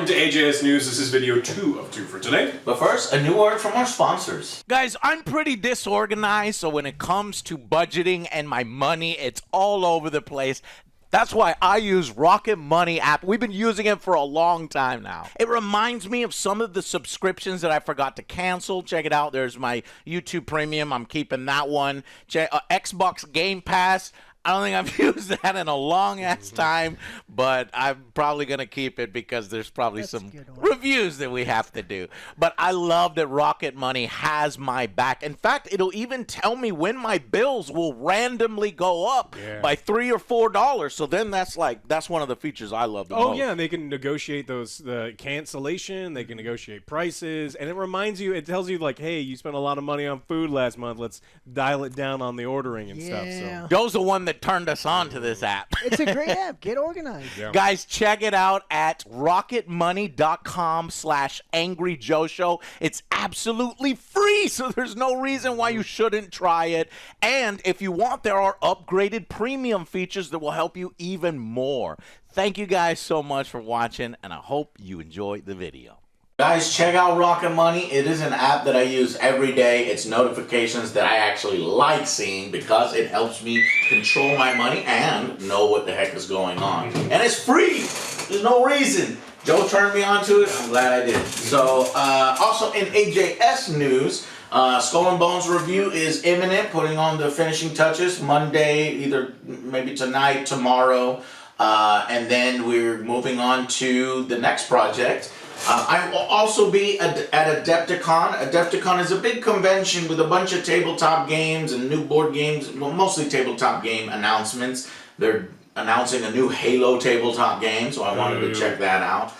welcome to AJS News. This is video 2 of 2 for today. But first, a new word from our sponsors. Guys, I'm pretty disorganized, so when it comes to budgeting and my money, it's all over the place. That's why I use Rocket Money app. We've been using it for a long time now. It reminds me of some of the subscriptions that I forgot to cancel. Check it out. There's my YouTube Premium. I'm keeping that one. Xbox Game Pass. I don't think I've used that in a long-ass time, but I'm probably going to keep it because there's probably some reviews that we have to do. But I love that Rocket Money has my back. In fact, it'll even tell me when my bills will randomly go up by $3 or $4. So then that's one of the features I love the most. Oh, yeah, and they can negotiate the cancellation. They can negotiate prices. And it reminds you, it tells you, like, hey, you spent a lot of money on food last month. Let's dial it down on the ordering and stuff. So Joe's the one that turned us on to this app. It's a great app. Get organized. Yeah. Guys, check it out at rocketmoney.com/angryjoeshow. It's absolutely free, so there's no reason why you shouldn't try it. And if you want, there are upgraded premium features that will help you even more. Thank you guys so much for watching, and I hope you enjoyed the video. Guys, check out Rocket Money. It is an app that I use every day. It's notifications that I actually like seeing because it helps me control my money and know what the heck is going on. And it's free. There's no reason. Joe turned me on to it. I'm glad I did. So, also in AJS news, Skull and Bones review is imminent, putting on the finishing touches Monday, either maybe tonight, tomorrow, and then we're moving on to the next project. I will also be at Adepticon. Adepticon is a big convention with a bunch of tabletop games and new board games, well, mostly tabletop game announcements. They're announcing a new Halo tabletop game, so I wanted to check that out.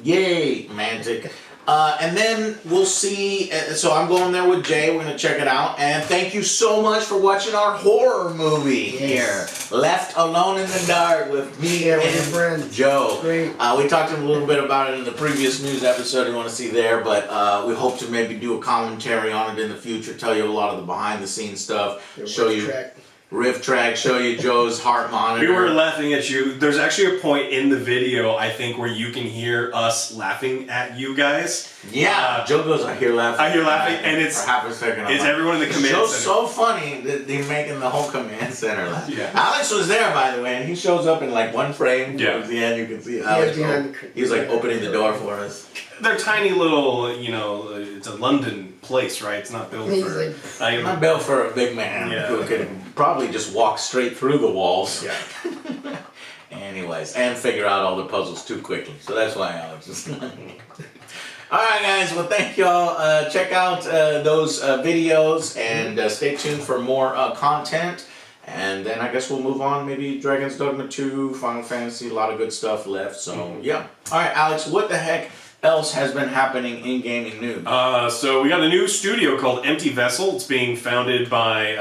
Yay, Mantic. And then we'll see, so I'm going there with Jay, we're going to check it out, and thank you so much for watching our horror movie here, Left Alone in the Dark with me and your friend Joe. Great. We talked a little bit about it in the previous news episode you want to see there, but we hope to maybe do a commentary on it in the future, tell you a lot of the behind the scenes stuff, show you riff track, show you Joe's heart monitor. We were laughing at you. There's actually a point in the video, I think, where you can hear us laughing at you guys. Yeah, Joe goes, I hear laughing. I hear laughing, and it's for half a second. It's everyone in the command center. Joe's so funny that they're making the whole command center laugh. Yeah. Alex was there, by the way, and he shows up in like one frame. Towards the end, you can see Alex. He's like opening the door for us. They're tiny little, you know, it's a London place, right? It's not built for... Not built for a big man who can probably just walk straight through the walls. Yeah. Anyways, and figure out all the puzzles too quickly. So that's why Alex is... Alright guys, well thank y'all. Check out those videos and stay tuned for more content. And then I guess we'll move on, maybe Dragon's Dogma 2, Final Fantasy, a lot of good stuff left. So yeah. Alright Alex, what the heck else has been happening in gaming news? So we got a new studio called Empty Vessel. It's being founded by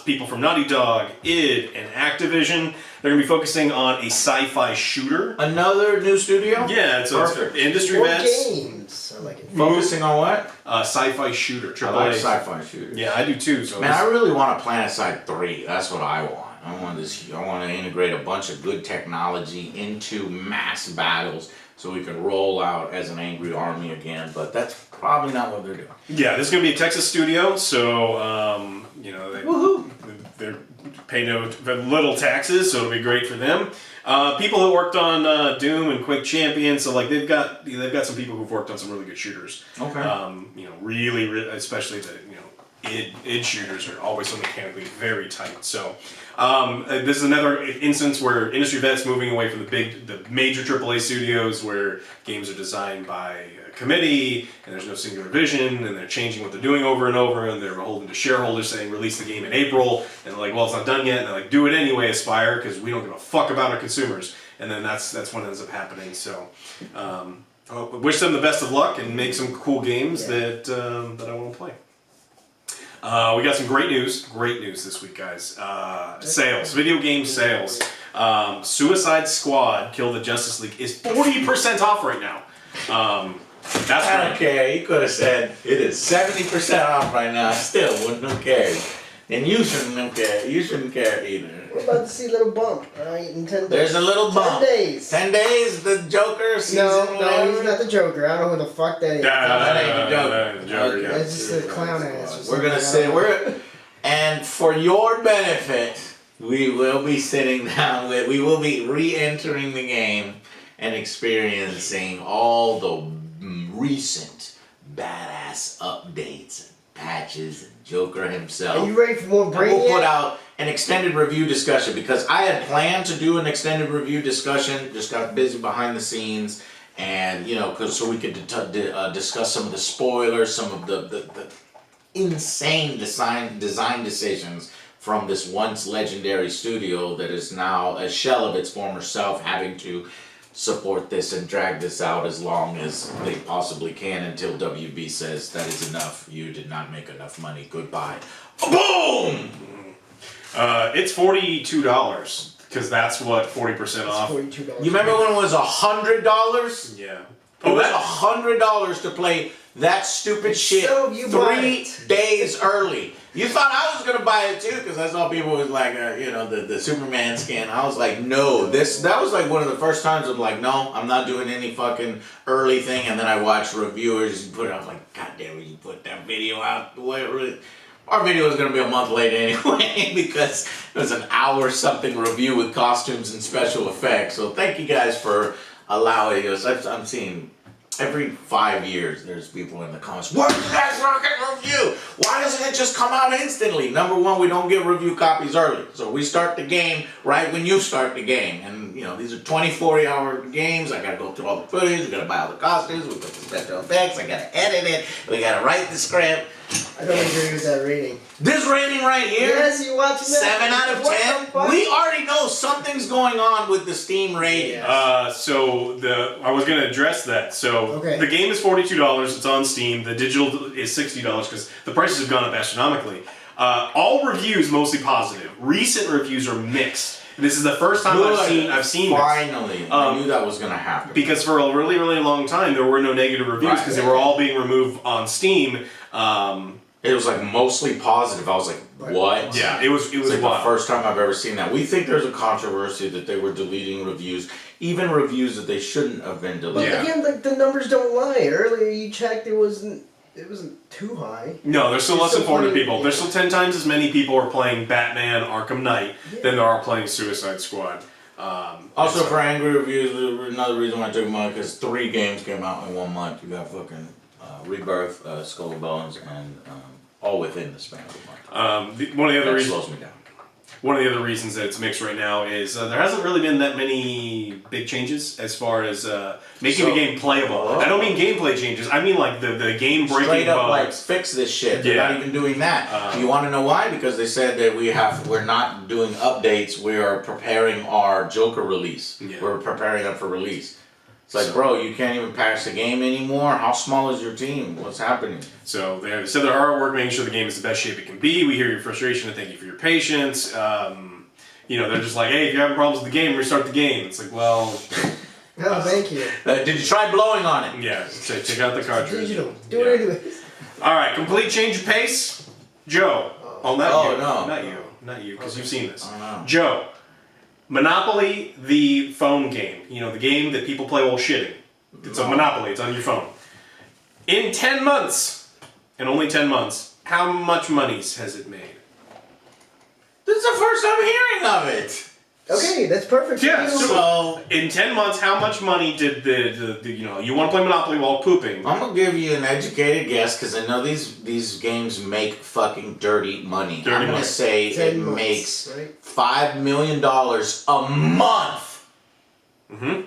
people from Naughty Dog, id, and Activision. They're going to be focusing on a sci-fi shooter. Another new studio? Yeah, it's industry vets. Games. I like it. Focusing on what? Sci-fi shooter. I like sci-fi shooters. Yeah, I do too. So man, I really want a PlanetSide 3. That's what I want. I want to integrate a bunch of good technology into mass battles so we can roll out as an angry army again, but that's probably not what they're doing. Yeah, this is going to be a Texas studio, so, you know, they're pay little taxes, so it'll be great for them. People who worked on Doom and Quake Champion, so like they've got some people who've worked on some really good shooters. Okay. You know, really, especially the id shooters are always so mechanically very tight. So this is another instance where industry vets moving away from the major AAA studios where games are designed by a committee and there's no singular vision and they're changing what they're doing over and over and they're beholden to shareholders saying release the game in April and they're like, well, it's not done yet, and they're like, do it anyway, Aspire, because we don't give a fuck about our consumers. And then that's when it ends up happening. So I wish them the best of luck and make some cool games that I want to play. We got some great news this week, guys. Sales, video game sales. Suicide Squad, Kill the Justice League, is 40% off right now. That's I don't care. You could have said it is 70% off right now. I still wouldn't have cared. And you shouldn't have cared. You shouldn't care either. We're about to see a little bump, alright, in 10 days. There's a little bump. 10 days. 10 days, the Joker season. No, he's not the Joker. I don't know who the fuck that is. That ain't the Joker. That ain't the Joker, Okay. yeah. That's just a clown ass. We're gonna sit. And for your benefit, we will be sitting down with. We will be re-entering the game and experiencing all the recent badass updates and patches and Joker himself. Are you ready for more And Brainiac? we'll put out an extended review discussion because I had planned to do an extended review discussion. Just got busy behind the scenes, and so we could discuss some of the spoilers, some of the insane design decisions from this once legendary studio that is now a shell of its former self, having to support this and drag this out as long as they possibly can until WB says that is enough. You did not make enough money. Goodbye. Boom! It's $42 because that's what 40% off. $42. You remember when it was $100? Yeah. It was $100 to play that stupid shit So you bought 3 it. days early. You thought I was gonna buy it too, because I saw people with like the Superman skin. I was like, no, that was like one of the first times I'm like, no, I'm not doing any fucking early thing. And then I watched reviewers put it out, like, God damn it, you put that video out. Our video was gonna be a month late anyway because it was an hour something review with costumes and special effects. So thank you guys for allowing us. I'm seeing every 5 years there's people in the comments, where's that Rocket review? Why doesn't it just come out instantly? Number one, we don't get review copies early. So we start the game right when you start the game. And these are 24-hour games. I gotta go through all the footage, we gotta buy all the costumes, we put the special effects, I gotta edit it, we gotta write the script. I don't agree with that rating. This rating right here, Yes, you watching that? 7 out of What 10. the fuck? We already know something's going on with the Steam rating. So I was gonna address that. So Okay. the game is $42. It's on Steam. The digital is $60 because the prices have gone up astronomically. All reviews mostly positive. Recent reviews are mixed. This is the first time I've seen this. Finally, I knew that was gonna happen. Because for a really, really long time there were no negative reviews because they were all being removed on Steam. It was like mostly positive. I was like, what? Yeah, it was It's like wild. the first time I've ever seen that. We think there's a controversy that they were deleting reviews, even reviews that they shouldn't have been But deleted. Yeah. again, like, the numbers don't lie. Earlier you checked, it wasn't too high. No, there's still less than 400 playing- people. There's still 10 times as many people are playing Batman Arkham Knight than there are playing Suicide Squad. Also, and so- for angry reviews, another reason why I took them out, because 3 games came out in 1 month. You got fucking Rebirth, Skull and Bones, and all within the span of a month. one of the other That reasons. slows me down. One of the other reasons that it's mixed right now is there hasn't really been that many big changes as far as making the game playable. I don't mean gameplay changes. I mean like the game breaking Straight up, like, bugs. fix this shit. They're Yeah. not even doing that. You want to know why? Because they said that we're not doing updates. We are preparing our Joker release. Yeah. We're preparing them for release. It's like, bro, you can't even patch the game anymore. How small is your team? What's happening? So they said they're hard at work making sure the game is the best shape it can be. We hear your frustration and thank you for your patience. They're just like, hey, if you're having problems with the game, restart the game. It's like, well, No, thank you. Did you try blowing on it? yeah, so take out the cartridge. Digital. Do it anyways. All right, complete change of pace. Joe. Oh, not Oh, you. no. Not you, because you've seen this. Oh, no. Joe. Monopoly, the phone game. The game that people play while shitting. It's a Monopoly. It's on your phone. In 10 months, and only 10 months, how much money has it made? This is the first I'm hearing of it. Okay, that's perfect. Yeah, You- So In 10 months, how much money did you want to play Monopoly while pooping? I'm gonna give you an educated guess because I know these games make fucking dirty money. Dirty I'm gonna money. say 10 it months, makes right? $5 million a month. Mm-hmm.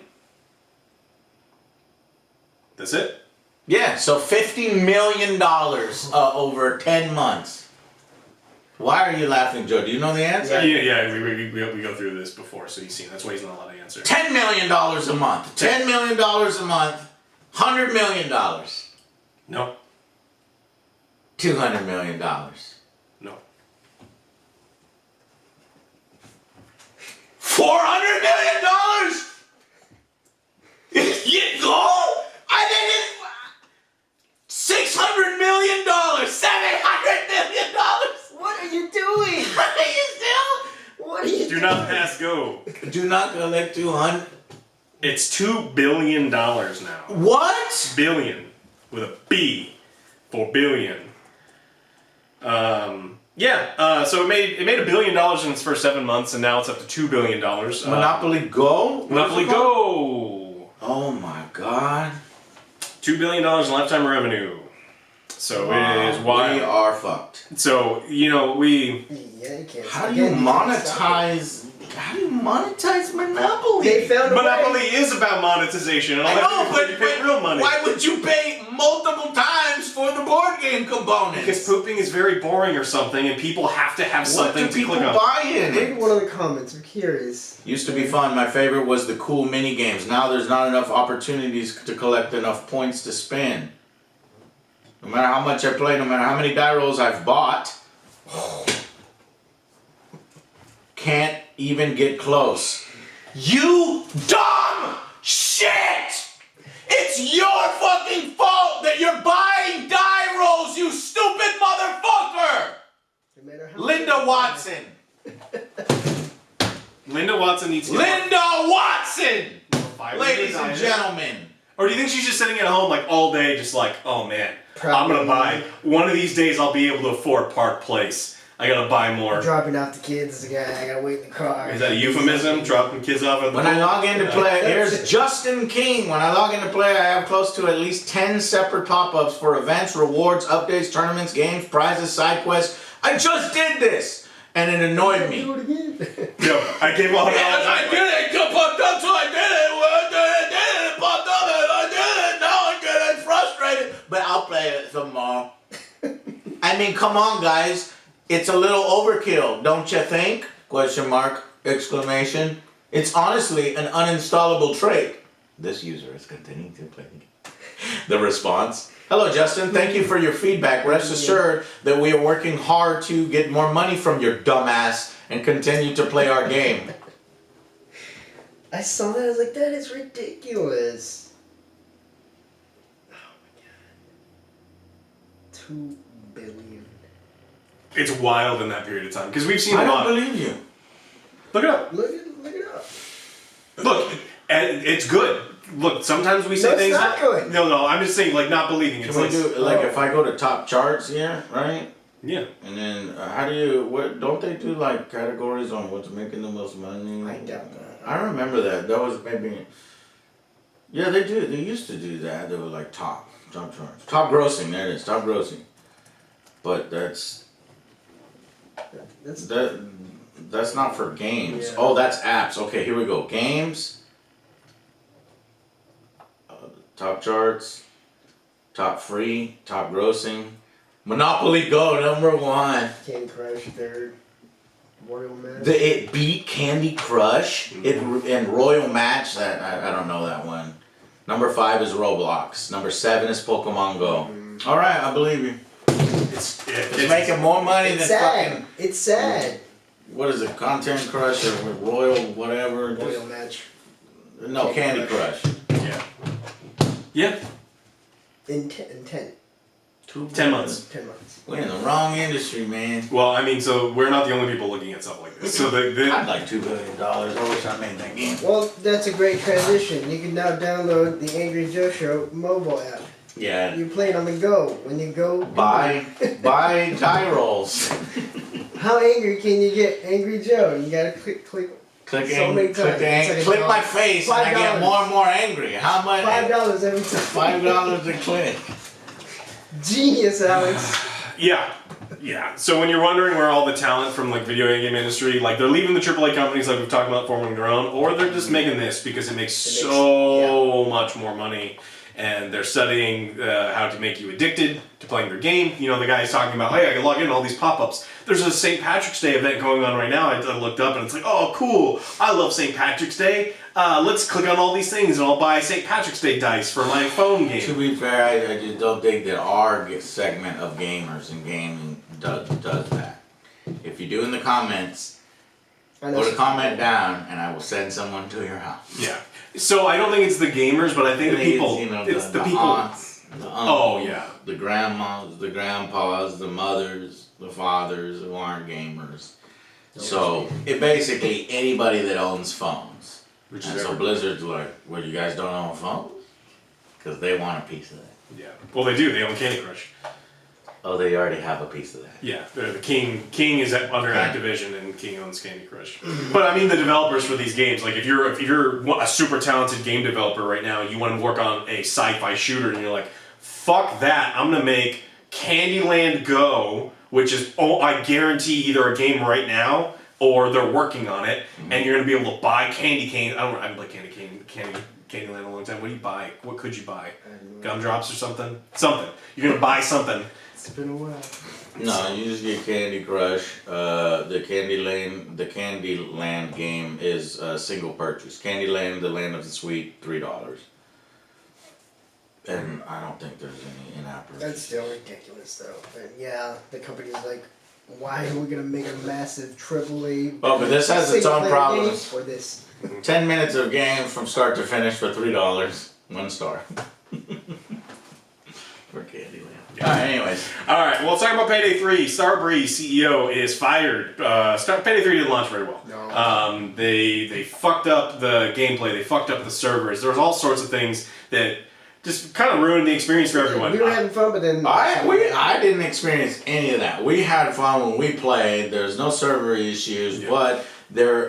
That's it? Yeah, so $50 million over 10 months. Why are you laughing, Joe? Do you know the answer? Yeah, we go through this before, so you've seen. That's why he's not allowed to answer. $10 million a month. $10 million a month. $100 million. No. $200 million. No. $400 million? You go? I think it's $600 million. $700 million. What are you doing? Are you still? What are you Dude, Do not pass go. Do not collect 200. It's $2 billion now. What? Billion. With a B for billion. So it made $1 billion in its first 7 months, and now it's up to $2 billion. Monopoly Go? Monopoly Go! Oh my god. $2 billion in lifetime revenue. So it is wild. We are fucked. So, Yeah, you can't. How do you monetize Monopoly? They found a Monopoly way. is about monetization, and all I know, that but you pay real money. why would you pay multiple times for the board game components? Because pooping is very boring or something, and people have to have something what do to click people on. buy in Read it? one of the comments. I'm curious. Used to be fun. My favorite was the cool mini games. Now there's not enough opportunities to collect enough points to spin. No matter how much I play, no matter how many die rolls I've bought, can't even get close. You dumb shit! It's your fucking fault that you're buying die rolls, you stupid motherfucker! No matter how Linda Watson! Linda Watson needs to get Linda Watson! more Ladies and gentlemen. Or do you think she's just sitting at home like all day, just like, oh man, Probably. I'm gonna buy. One of these days I'll be able to afford Park Place. I gotta buy more. Dropping off the kids. I gotta wait in the car. Is that a euphemism? Dropping kids off at the When I log in to play, here's Justin King. When I log in to play, I have close to at least 10 separate pop-ups for events, rewards, updates, tournaments, games, prizes, side quests. I just did this! And it annoyed me. Do it again. Yo, I gave all Yes, I did it! It popped up, so I did it! Well, I did it! It popped up, and I did it! Now I'm getting frustrated! But I'll play it some more. I mean, come on, guys. It's a little overkill, don't you think? Question mark, exclamation. It's honestly an uninstallable trait. This user is continuing to play. The response. Hello, Justin. Thank you for your feedback. Rest assured that we are working hard to get more money from your dumbass and continue to play our game. I saw that. I was like, that is ridiculous. Oh my god. $2 billion. It's wild in that period of time because we've seen I a don't lot. believe you. Look it up. Look it up. Look, and it's good. Look, sometimes we say No, it's things. not good. No. I'm just saying, like, not believing. It's Can we like, do like if I go to top charts here, right? yeah. And then how do you? What don't they do like categories on what's making the most money? I doubt that. I remember that. That was maybe. Yeah, they do. They used to do that. They were like top charts, top grossing. There it is, top grossing. But that's not for games. Yeah. Oh, that's apps. Okay, here we go. Games. Top charts. Top free. Top grossing. Monopoly Go #1. Candy Crush third. Royal Match. It beat Candy Crush. And Royal Match. That I don't know that one. #5 is Roblox. #7 is Pokemon Go. All right, I believe you. It's making more money It's than sad. fucking. It's sad. What is it? Content Crush or Royal whatever? Royal Match. No, Candy Crush. Yeah. Yeah. In 10 10 months. 10 months. We're in the wrong industry, man. Well, I mean, so we're not the only people looking at stuff like this. So I'd like $2 billion. I wish I made that game. Well, that's a great transition. You can now download the Angry Joe Show mobile app. Yeah. You play it on the go. When you go, Buy die rolls. How angry can you get, Angry Joe? You gotta click. Click So many times. It's like click $1. my face and I get $5. more and more angry. How much? $5 every time. $5 a click. Genius, Alex. Yeah. So when you're wondering where all the talent from like video game industry, like they're leaving the AAA companies like we've talked about forming their own, or they're just making this because it makes so much more money. And they're studying how to make you addicted to playing their game. You know, the guy's talking about, hey, I can log in all these pop-ups. There's a St. Patrick's Day event going on right now. I looked up and it's like, oh, cool. I love St. Patrick's Day. Let's click on all these things and I'll buy St. Patrick's Day dice for my phone game. To be fair, I just don't think that our segment of gamers and gaming does that. If you do in the comments, put a comment down and I will send someone to your house. Yeah. So I don't think it's the gamers, but I think the people. It's the people. Aunts, the uncles, yeah. the grandmas, the grandpas, the mothers, the fathers who aren't gamers. So it basically anybody that owns phones. Which And is so everybody. Blizzard's like, well, you guys don't own phones? Because they want a piece of that. Yeah. Well, they do. They own Candy Crush. Oh, they already have a piece of that. Yeah, they're the King. King is under Okay. Activision, and King owns Candy Crush. But I mean, the developers for these games, like if you're a super talented game developer right now, you want to work on a sci-fi shooter, and you're like, fuck that, I'm gonna make Candyland Go, which is I guarantee either a game right now or they're working on it, and you're gonna be able to buy Candy Cane. I haven't played Candyland in a long time. What do you buy? What could you buy? Gumdrops or something? Something. You're gonna buy something. It's been a while. No, you just get Candy Crush. The Candyland game is a single purchase. Candyland, the Land of the Sweet, $3. And I don't think there's any in-app That's purchase. still ridiculous, though. And yeah, the company's like, why are we gonna make a massive AAA? Well, but this has its own single-player problems. game for this? 10 minutes of game from start to finish for $3. 1 star. For Candyland. Alright, anyways. All right, well, let's talk about Payday 3. Starbreeze CEO is fired. Payday 3 didn't launch very well. No. They fucked up the gameplay. They fucked up the servers. There was all sorts of things that just kind of ruined the experience for everyone. We were having fun, but then I didn't experience any of that. We had fun when we played. There's no server issues, Yeah.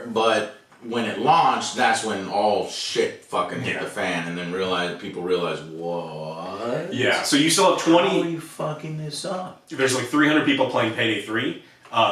but when it launched, that's when all shit fucking hit Yeah. the fan, and then people realized, what? Yeah, so you still have How are 20. you fucking this up? There's like 300 people playing Payday 3.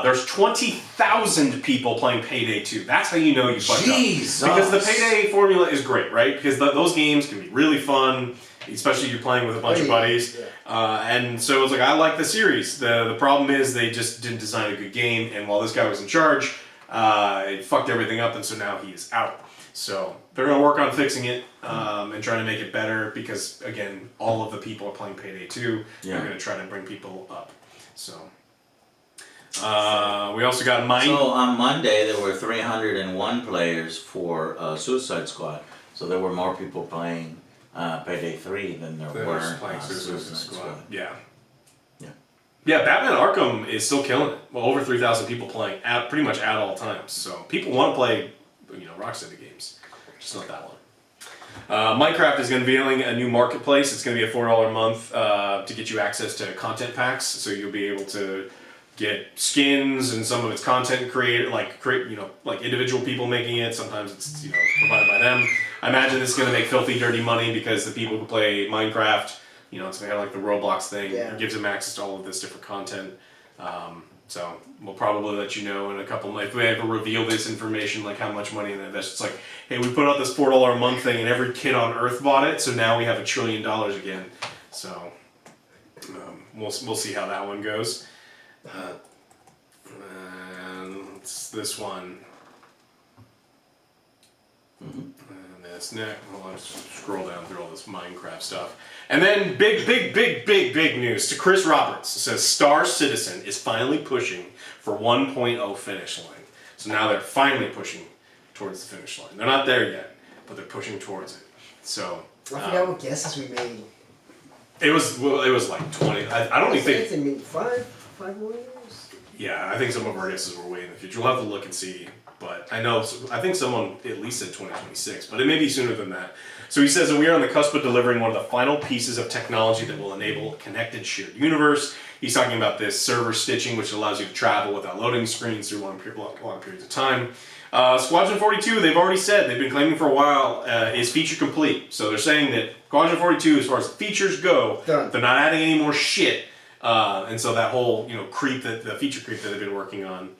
There's 20,000 people playing Payday 2. That's how you know you fucked Jesus. up. Because the Payday formula is great, right? Because those games can be really fun, especially if you're playing with a bunch of buddies. Yeah. And so it's like, I like the series. The problem is they just didn't design a good game, and while this guy was in charge, it fucked everything up, and so now he is out. So they're going to work on fixing it and trying to make it better because, again, all of the people are playing Payday 2. Yeah. They're going to try to bring people up. So we also got Mine. So on Monday, there were 301 players for Suicide Squad. So there were more people playing Payday 3 than there were playing Suicide Suicide Squad. Yeah. Yeah. Yeah, Batman Arkham is still killing it. Well, over 3,000 people playing pretty much at all times. So people want to play, Rocksteady games, just not that one. Minecraft is going to be unveiling a new marketplace. It's going to be a $4 a month to get you access to content packs. So you'll be able to get skins and some of its content created, like individual people making it. Sometimes it's provided by them. I imagine this is going to make filthy dirty money because the people who play Minecraft, it's kind of like the Roblox thing. Yeah. It gives them access to all of this different content. So we'll probably let you know in a couple months if we ever reveal this information, like how much money in it. That's just like, hey, we put out this $4 a month thing, and every kid on Earth bought it, so now we have $1 trillion again. So we'll see how that one goes. And it's this one. And this next. Well, let's scroll down through all this Minecraft stuff. And then big news to Chris Roberts. It says Star Citizen is finally pushing for 1.0 finish line. So now they're finally pushing towards the finish line. They're not there yet, but they're pushing towards it. So I forgot what guesses we made. it was like 20. I don't even think. It's in five more years. Yeah, I think some of our guesses were way in the future. We'll have to look and see. But I think someone at least said 2026, but it may be sooner than that. So he says that we are on the cusp of delivering one of the final pieces of technology that will enable a connected shared universe. He's talking about this server stitching, which allows you to travel without loading screens through long periods of time. Squadron 42, they've already said, they've been claiming for a while, is feature complete. So they're saying that Squadron 42, as far as features go, Done. they're not adding any more shit. And so that whole, the feature creep that they've been working on.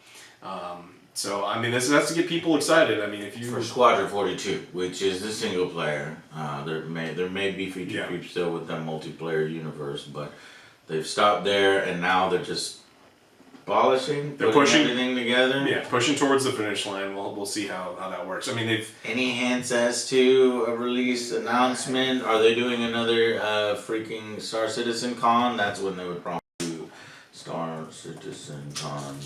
So I mean, that's to get people excited. I mean, if you For Squadron 42, which is the single player, there may be feature creep still with the multiplayer universe, but they've stopped there and now they're just polishing, They're putting pushing everything together. Yeah, pushing towards the finish line. We'll see how that works. I mean, they've Any hints as to a release announcement? Are they doing another freaking Star Citizen Con? That's when they would probably do Star Citizen Con.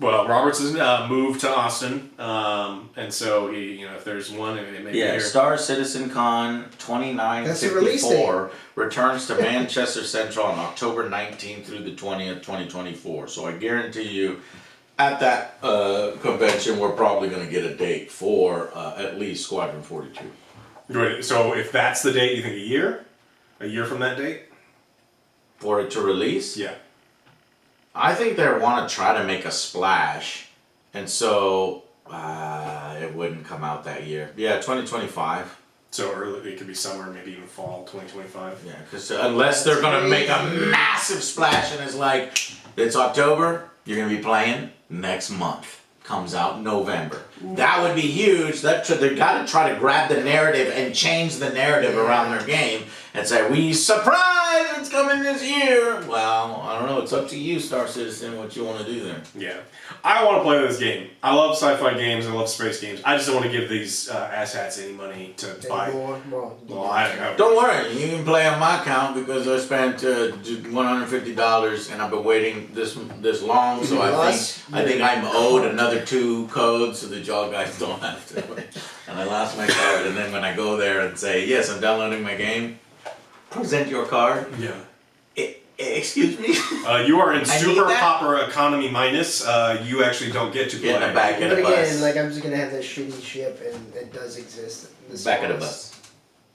well, Roberts has moved to Austin, and so he, if there's one, it may be Yeah, here. Star Citizen Con That's the release 2954 returns to Manchester Central on October 19th through the 20th, 2024. So I guarantee you, at that convention, we're probably going to get a date for at least Squadron 42. Right. So if that's the date, you think a year? A year from that date? For it to release? Yeah. I think they want to try to make a splash, and so it wouldn't come out that year. Yeah, 2025. So early, it could be summer, maybe even fall 2025. Yeah, because unless they're going to make a massive splash and it's like, it's October, you're going to be playing next month. Comes out in November. That would be huge. They got to try to grab the narrative and change the narrative around their game and say, "We surprise! It's coming this year." Well, I don't know. It's up to you, Star Citizen, what you want to do there. Yeah, I want to play this game. I love sci-fi games. I love space games. I just don't want to give these asshats any money to buy. Well, I don't know. Don't worry, you can play on my account because I spent $150 and I've been waiting this long, so I think I'm owed another 2 codes so that y'all guys don't have to. And I lost my card, and then when I go there and say, "Yes, I'm downloading my game," present your card. Yeah. Excuse me? You are in super that. pauper economy minus. You actually don't get to play. Get in the back of But the bus. again, like I'm just gonna have that shitty ship, and it does exist. Back of the bus.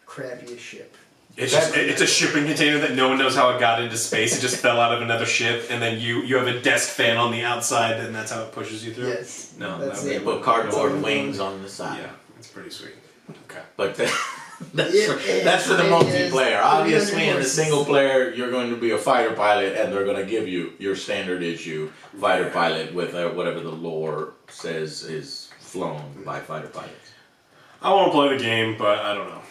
Crappiest ship. It's a shipping container that no one knows how it got into space. It just fell out of another ship, and then you have a desk fan on the outside, and that's how it pushes you through. Yes. No, That's that They it. put cardboard wings on the side. Yeah, it's pretty sweet. Okay. But that's Yeah, for the it is. multiplayer. Obviously, in the Horses. single player, you're going to be a fighter pilot, and they're going to give you your standard issue fighter pilot with whatever the lore says is flown by fighter pilots. I want to play the game, but I don't know.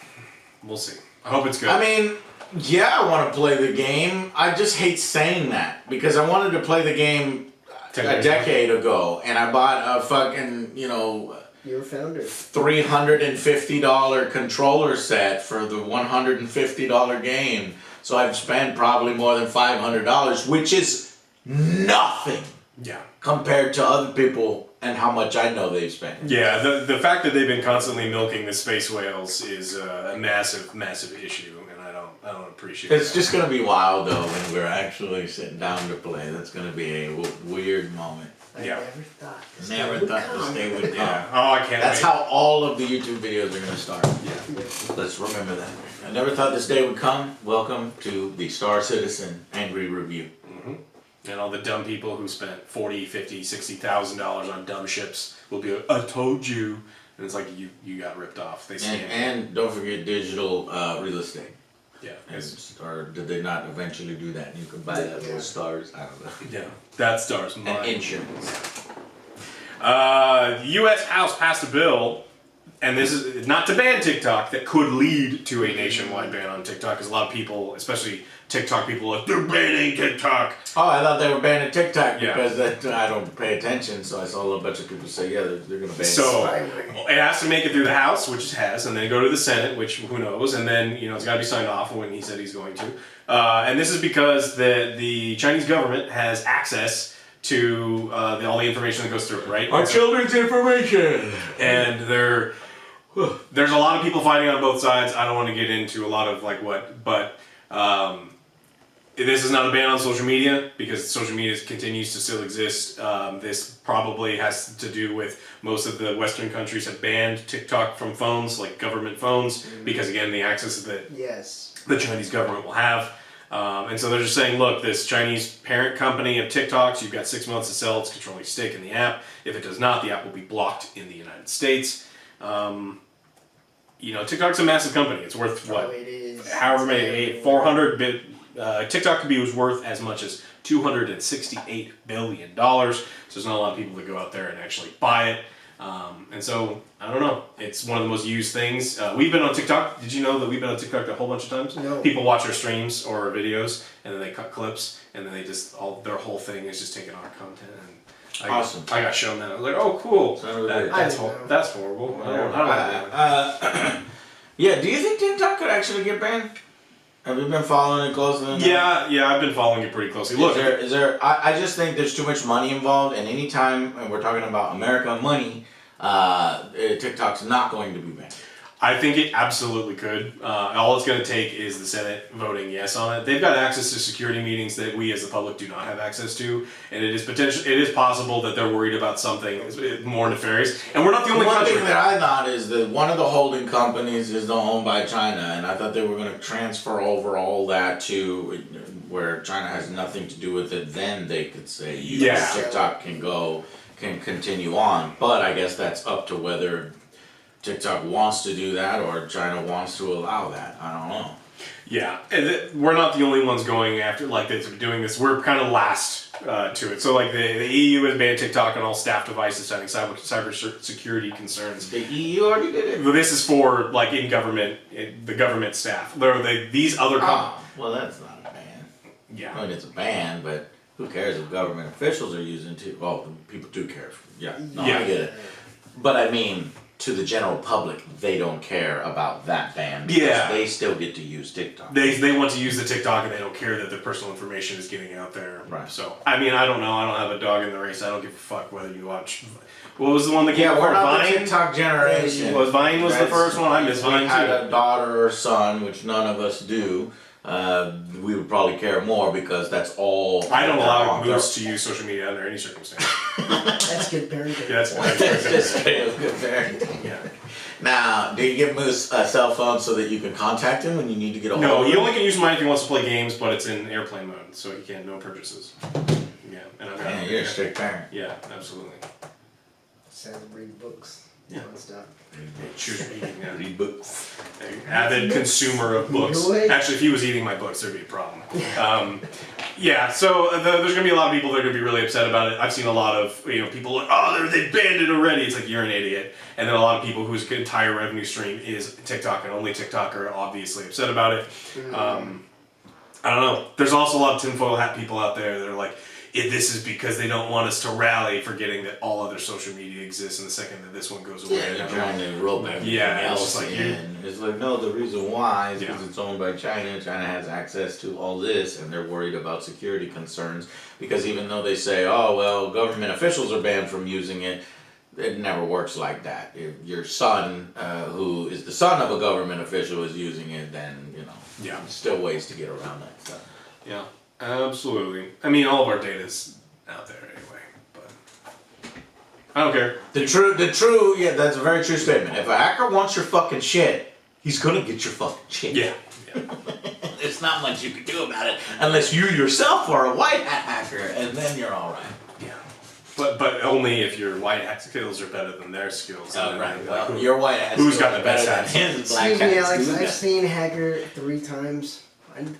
We'll see. I hope it's good. I mean, yeah, I want to play the game. I just hate saying that because I wanted to play the game a decade ago, and I bought a fucking, You're a founder. $350 controller set for the $150 game. So I've spent probably more than $500, which is nothing yeah. compared to other people and how much I know they've spent. Yeah, the fact that they've been constantly milking the space whales is a massive, massive issue, and I don't appreciate it. It's just going to be wild, though, when we're actually sitting down to play. That's going to be a weird moment. I Yeah. never thought this day would come. This day would come. Yeah. Oh, I can't That's wait. how all of the YouTube videos are going to start. Yeah. Let's remember that. I never thought this day would come. Welcome to the Star Citizen Angry Review. Mm-hmm. And all the dumb people who spent $40,000, $50,000, $60,000 on dumb ships will be like, "I told you," and it's like you got ripped off. They scammed. And don't forget digital real estate. Yeah. Or did they not eventually do that? You could buy that with stars. I don't know. Yeah. That star's mine. And insurance. The U.S. House passed a bill, and this is not to ban TikTok, that could lead to a nationwide ban on TikTok, because a lot of people, especially TikTok people, are like, "They're banning TikTok." Oh, I thought they were banning TikTok Yeah. because I don't pay attention, so I saw a bunch of people say, yeah, they're going to ban So it. it has to make it through the House, which it has, and then go to the Senate, which who knows, and then it's got to be signed off when he said he's going to. And this is because the Chinese government has access to all the information that goes through it, right? Our children's information! And there's a lot of people fighting on both sides. I don't want to get into a lot of but this is not a ban on social media because social media continues to still exist. This probably has to do with most of the Western countries have banned TikTok from phones, like government phones, because again, the access that the Chinese government will have. And so they're just saying, look, this Chinese parent company of TikToks, you've got 6 months to sell its controlling stake in the app. If it does not, the app will be blocked in the United States. TikTok's a massive company. It's worth what? It is. However many, 400 bit. TikTok could be worth as much as $268 billion. So there's not a lot of people that go out there and actually buy it. And so, I don't know. It's one of the most used things. We've been on TikTok. Did you know that we've been on TikTok a whole bunch of times? No. People watch our streams or our videos, and then they cut clips, and then they just, their whole thing is just taking our content. And Awesome. I got shown that. I was like, oh, cool. Son of a bitch. That's horrible. I don't know. Yeah, do you think TikTok could actually get banned? Have you been following it closely? Yeah, I've been following it pretty closely. Look, Is there? I just think there's too much money involved, and anytime we're talking about America money, TikTok's not going to be banned. I think it absolutely could. All it's going to take is the Senate voting yes on it. They've got access to security meetings that we as the public do not have access to, and it is possible that they're worried about something more nefarious. And we're not the only One country. thing that I thought is that one of the holding companies is owned by China, and I thought they were going to transfer over all that to where China has nothing to do with it. Then they could say, TikTok can continue on. But I guess that's up to whether TikTok wants to do that or China wants to allow that. I don't know. Yeah, and we're not the only ones going after doing this. We're kind of last to it. So like the EU has banned TikTok on all staff devices citing cyber security concerns. The EU already did it. But this is for like in government, the government staff. These other well, that's not a ban. Yeah, I mean, it's a ban, but who cares if government officials are using it? Well, people do care. I get it. But I mean, to the general public, they don't care about that ban because they still get to use TikTok. They want to use the TikTok and they don't care that their personal information is getting out there. Right. So, I mean, I don't know. I don't have a dog in the race. I don't give a fuck whether you watch. What was the one that came we're before? not Vine? the TikTok generation. Vine was the first one? I miss Vine too. If we had a daughter or son, which none of us do, we would probably care more because that's all. I don't allow Moose to use social media under any circumstance. That's good parenting. Yeah, that's just good parenting. Yeah. Now, do you give Moose a cell phone so that you can contact him when you need to get a hold No, of him? he only can use mine if he wants to play games, but it's in airplane mode, so he can't, no purchases. Yeah, and Man, you're a strict parent. Yeah, absolutely. Sounds read books. Yeah. And stuff. Choose reading, yeah. Read books. Avid consumer of books. Really? Actually, if he was eating my books, there'd be a problem. So there's going to be a lot of people that are going to be really upset about it. I've seen a lot of people like, oh, they banned it already. It's like, you're an idiot. And then a lot of people whose entire revenue stream is TikTok and only TikTok are obviously upset about it. I don't know. There's also a lot of tinfoil hat people out there that are like, this is because they don't want us to rally, forgetting that all other social media exists, and the second that this one goes away, Yeah, they're trying to rope everything else it's like in. It's like, no, the reason why is because it's owned by China. China has access to all this, and they're worried about security concerns. Because even though they say, oh, well, government officials are banned from using it, it never works like that. If your son, who is the son of a government official, is using it, then, there's still ways to get around that stuff. Yeah. Absolutely. I mean, all of our data's out there anyway, but I don't care. The true, yeah, that's a very true statement. If a hacker wants your fucking shit, he's gonna get your fucking shit. Yeah. There's not much you can do about it unless you yourself are a white hat hacker, and then you're all right. Yeah. But only if your white hat skills are better than their skills. Oh, right. Like, Well, your white hat who's got skills the are best better hats? than his black Excuse me, hat Alex. skills. I've seen Hacker 3 times.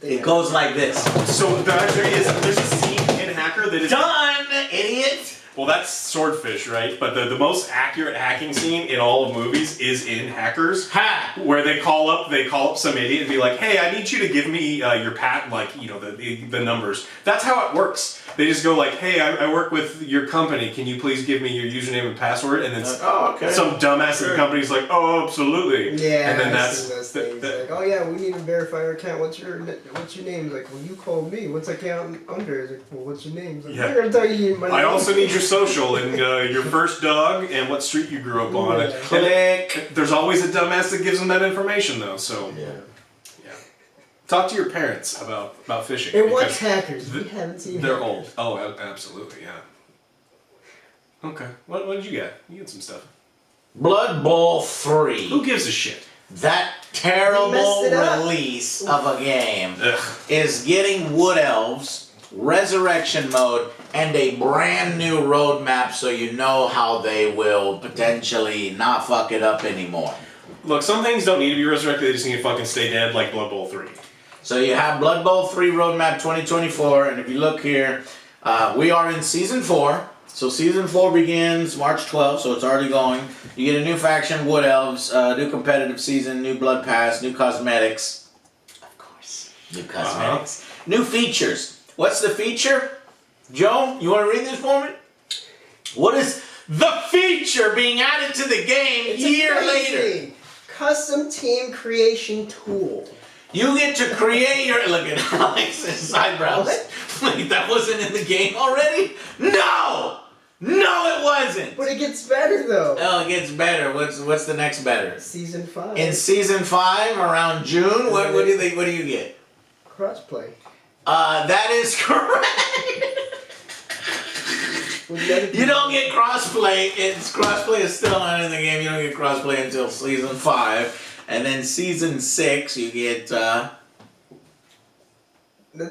It goes like this. So there's a scene in Hacker that is Done, idiot! Well, that's Swordfish, right? But the most accurate hacking scene in all of movies is in Hackers, where they call up some idiot and be like, "Hey, I need you to give me your the numbers." That's how it works. They just go like, "Hey, I work with your company. Can you please give me your username and password?" And then some dumbass at the company's like, "Oh, absolutely." Yeah, and then I've seen those things. Like, oh yeah, we need to verify your account. What's your name? Like, well, you called me. What's account under? It's like, well, what's your name? Like, I'm gonna tell you my name. I also need your social and your first dog and what street you grew up on. Yeah. Click. There's always a dumbass that gives them that information though. So Yeah. talk to your parents about phishing. And what's because Hackers? We haven't seen. They're Hackers. old. Oh, absolutely, yeah. Okay. What did you get? You get some stuff. Blood Bowl 3. Who gives a shit? That terrible messed it up. release of a game Ugh. is getting Wood Elves, Resurrection Mode, and a brand new roadmap so you know how they will potentially not fuck it up anymore. Look, some things don't need to be resurrected. They just need to fucking stay dead, like Blood Bowl 3. So you have Blood Bowl 3 roadmap 2024, and if you look here, we are in Season 4. So Season 4 begins March 12th, so it's already going. You get a new faction, Wood Elves, new competitive season, new Blood Pass, new cosmetics. Of course. New cosmetics. New features. What's the feature? Joe, you want to read this for me? What is the feature being added to the game It's a year amazing. later? Custom team creation tool. You get to create your... Look at Alex's eyebrows. What? Wait, that wasn't in the game already? No! No, it wasn't. But it gets better though. Oh, it gets better. What's the next better? Season 5. In season 5, around June, what do you get? Crossplay. That is correct. You don't get crossplay. Crossplay is still not in the game. You don't get crossplay until season 5, and then season 6 you get. That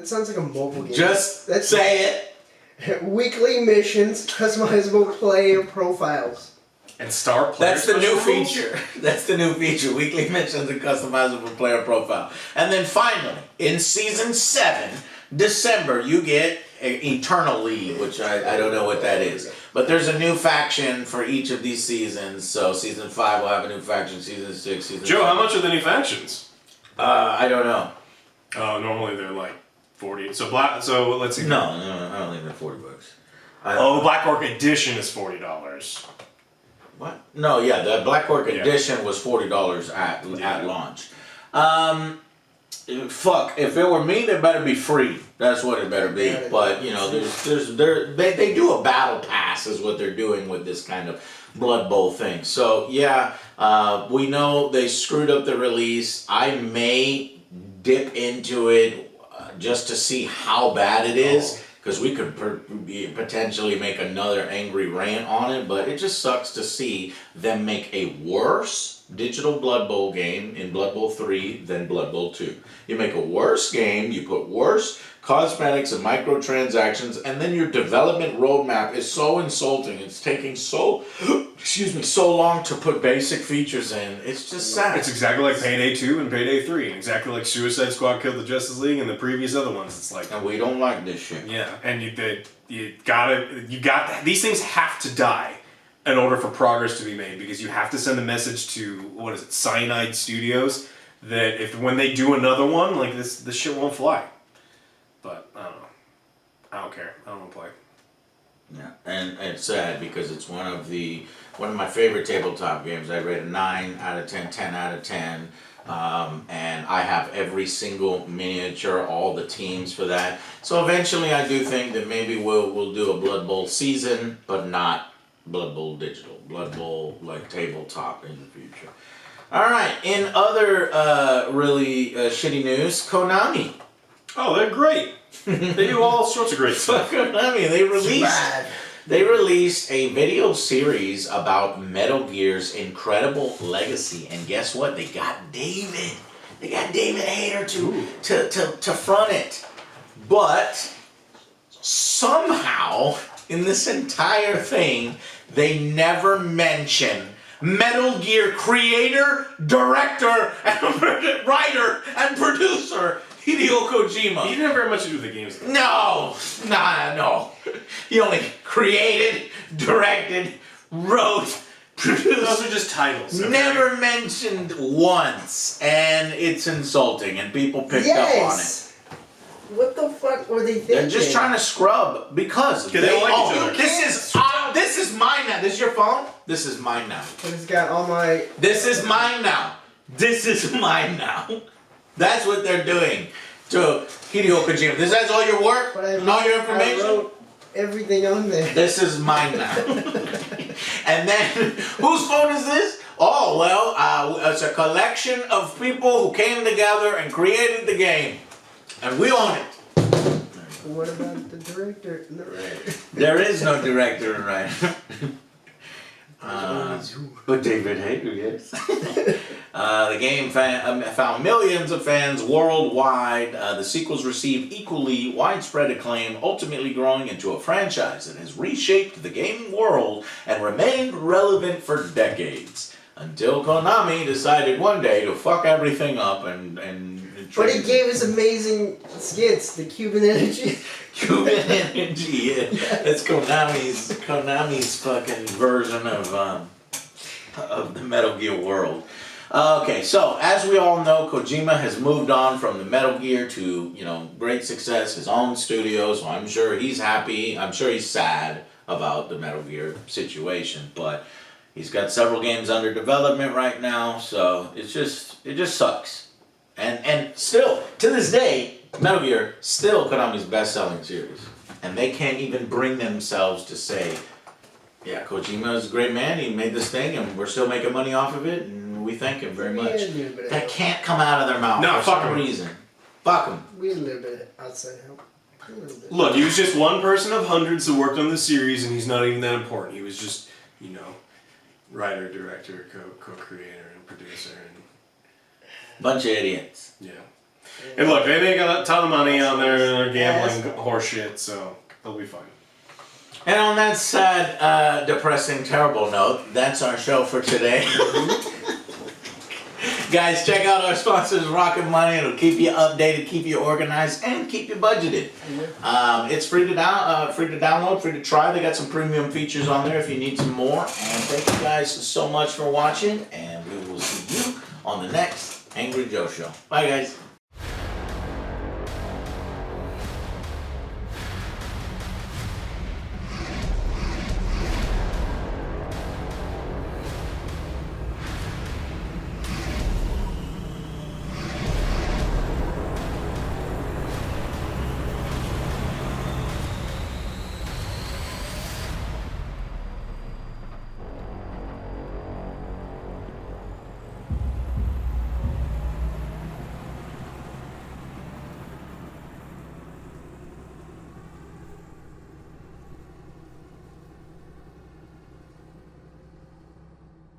sounds like a mobile game. Just say it. Weekly missions, customizable player profiles. And star players. That's the new feature. That's the new feature. Weekly missions and customizable player profile. And then finally, in season 7, December, you get Eternal League, which I don't know what that is. But there's a new faction for each of these seasons. So season 5 will have a new faction. Season 6, season. Joe, how much are the new factions? I don't know. Oh, normally they're like 40. So let's see. No, I don't think they're $40. The Black Orc Edition is $40. What? No, yeah, the Black Orc Edition was $40 at launch. Fuck, if it were me, they better be free. That's what it better be. But you know, they do a battle pass is what they're doing with this kind of Blood Bowl thing. So yeah, we know they screwed up the release. I may dip into it just to see how bad it is. Because we could potentially make another angry rant on it, but it just sucks to see them make a worse digital Blood Bowl game in Blood Bowl 3 than Blood Bowl 2. You make a worse game, you put worse cosmetics and microtransactions, and then your development roadmap is so insulting. It's taking so long to put basic features in. It's just sad. It's exactly like Payday 2 and Payday 3, and exactly like Suicide Squad Killed the Justice League and the previous other ones. It's like, and we don't like this shit. Yeah, and you got these things have to die in order for progress to be made, because you have to send a message to Cyanide Studios that when they do another one, like this shit won't fly. But I don't know. I don't care. I don't want to play. Yeah, and it's sad because it's one of my favorite tabletop games. I rate a 9 out of 10, 10 out of 10. And I have every single miniature, all the teams for that. So eventually I do think that maybe we'll do a Blood Bowl season, but not Blood Bowl digital. Blood Bowl like tabletop in the future. Alright, in other really shitty news, Konami. Oh, they're great. They do all sorts of great stuff. Konami, they released a video series about Metal Gear's incredible legacy, and guess what? They got David. They got David Hayter to front it. But somehow in this entire thing, they never mention Metal Gear creator, director, and writer, and producer Hideo Kojima. He didn't have very much to do with the games, though. No. He only created, directed, wrote, produced. Those are just titles. Okay? Never mentioned once, and it's insulting, and people picked up on it. What the fuck were they thinking? They're just trying to scrub because they don't like each other. This is mine now. This is your phone? This is mine now. It's got all my... This is mine now. This is mine now. That's what they're doing to Hideo Kojima. This has all your work and all your information. I wrote everything on there. This is mine now. And then, whose phone is this? Oh, well, it's a collection of people who came together and created the game. And we own it. What about the director and the writer? There is no director and writer. But David Hayter, yes. The game found millions of fans worldwide. The sequels received equally widespread acclaim, ultimately growing into a franchise that has reshaped the gaming world and remained relevant for decades. Until Konami decided one day to fuck everything up and but it gave us amazing skits, the Cuban energy. Cuban energy, yeah. That's Konami's fucking version of the Metal Gear world. Okay, so as we all know, Kojima has moved on from the Metal Gear to, great success, his own studio, so I'm sure he's happy. I'm sure he's sad about the Metal Gear situation, but he's got several games under development right now, so it just sucks. And still, to this day, Metal Gear, still Konami's best-selling series. And they can't even bring themselves to say, Yeah, Kojima is a great man. He made this thing, and we're still making money off of it, and we thank him very much. That can't come out of their mouth No, for fuck some 'em. reason. Fuck them. We had a little bit of outside help. A little bit. Look, he was just one person of hundreds who worked on the series, and he's not even that important. He was just, you know, writer, director, co-creator, and producer, and Bunch of idiots. yeah. And look, they make a ton of money on their gambling horseshit, so they'll be fine. And on that sad, depressing, terrible note, that's our show for today. Guys, check out our sponsors, Rocket Money. It'll keep you updated, keep you organized, and keep you budgeted. It's free to download, free to try. They got some premium features on there if you need some more. And thank you guys so much for watching, and we will see you on the next Angry Joe Show. Bye, guys.